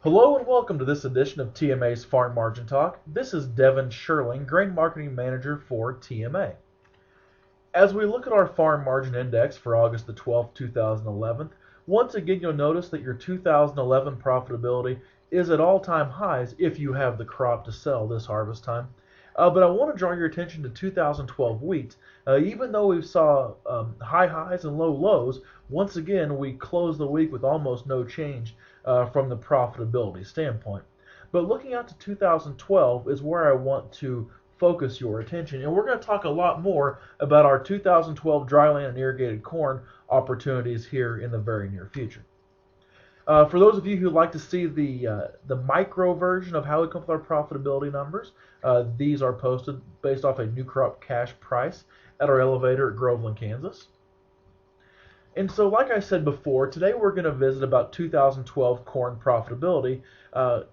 Hello and welcome to this edition of TMA's Farm Margin Talk. This is Devin Sherling, Grain Marketing Manager for TMA. As we look at our Farm Margin Index for August the 12th, 2011, once again you'll notice that your 2011 profitability is at all-time highs if you have the crop to sell this harvest time. But I want to draw your attention to 2012 wheat. Even though we saw high highs and low lows, once again we closed the week with almost no change from the profitability standpoint. But looking out to 2012 is where I want to focus your attention. And we're going to talk a lot more about our 2012 dryland and irrigated corn opportunities here in the very near future. For those of you who like to see the micro version of how we come up with our profitability numbers, these are posted based off a new crop cash price at our elevator at Groveland, Kansas. And so, like I said before, today we're going to visit about 2012 corn profitability. And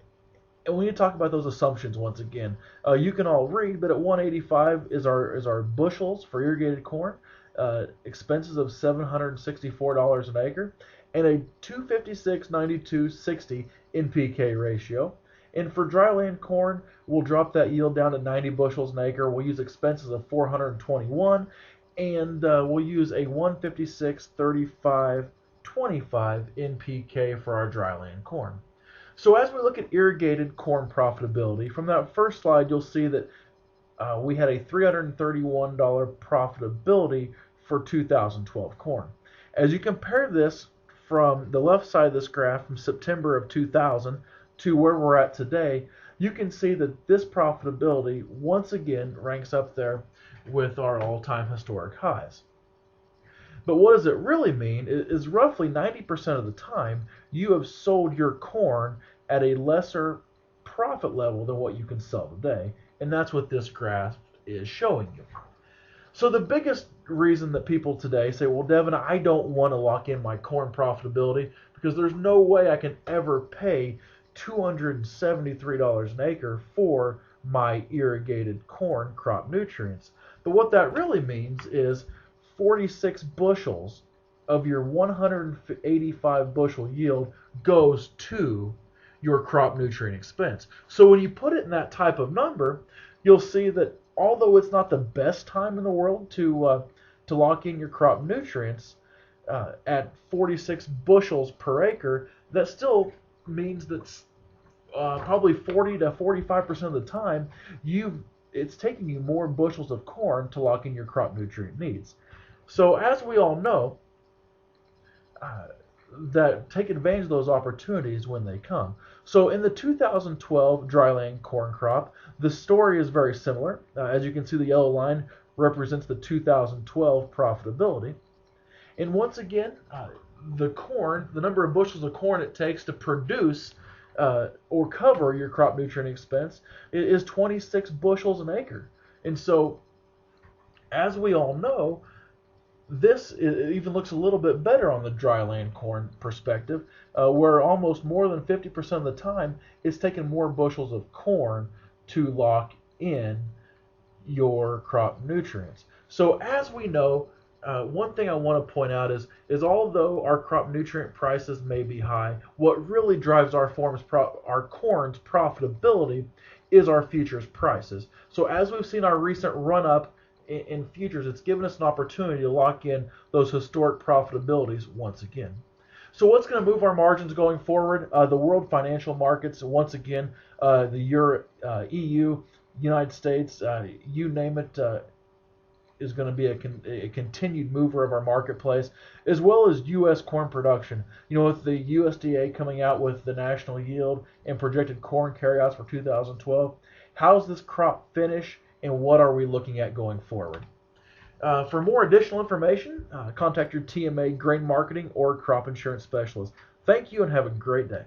we need to talk about those assumptions once again. You can all read, but at 185 is our bushels for irrigated corn, expenses of $764 an acre, and a 256.92.60 NPK ratio. And for dryland corn, we'll drop that yield down to 90 bushels an acre. We'll use expenses of 421, and we'll use a 156.35.25 NPK for our dryland corn. So as we look at irrigated corn profitability, from that first slide, you'll see that we had a $331 profitability for 2012 corn. As you compare this from the left side of this graph from September of 2000 to where we're at today, you can see that this profitability once again ranks up there with our all-time historic highs. But what does it really mean is roughly 90% of the time you have sold your corn at a lesser profit level than what you can sell today, and that's what this graph is showing you. So the biggest reason that people today say, well, Devin, I don't want to lock in my corn profitability because there's no way I can ever pay $273 an acre for my irrigated corn crop nutrients. But what that really means is 46 bushels of your 185 bushel yield goes to your crop nutrient expense. So when you put it in that type of number, you'll see that although it's not the best time in the world to lock in your crop nutrients at 46 bushels per acre, that still means that probably 40 to 45% of the time it's taking you more bushels of corn to lock in your crop nutrient needs. So as we all know, that take advantage of those opportunities when they come. So in the 2012 dryland corn crop, the story is very similar. As you can see, the yellow line represents the 2012 profitability. And once again, the number of bushels of corn it takes to produce or cover your crop nutrient expense is 26 bushels an acre. And so, as we all know, this even looks a little bit better on the dryland corn perspective, where almost more than 50% of the time it's taking more bushels of corn to lock in your crop nutrients. So as we know, one thing I want to point out is although our crop nutrient prices may be high, what really drives our corn's profitability is our futures prices. So as we've seen our recent run up in futures, it's given us an opportunity to lock in those historic profitabilities once again. So what's going to move our margins going forward? The world financial markets, once again, the EU, United States, you name it, is going to be a continued mover of our marketplace, as well as U.S. corn production. You know, with the USDA coming out with the national yield and projected corn carryouts for 2012, how's this crop finish? And what are we looking at going forward? For more additional information, contact your TMA grain marketing or crop insurance specialist. Thank you and have a great day.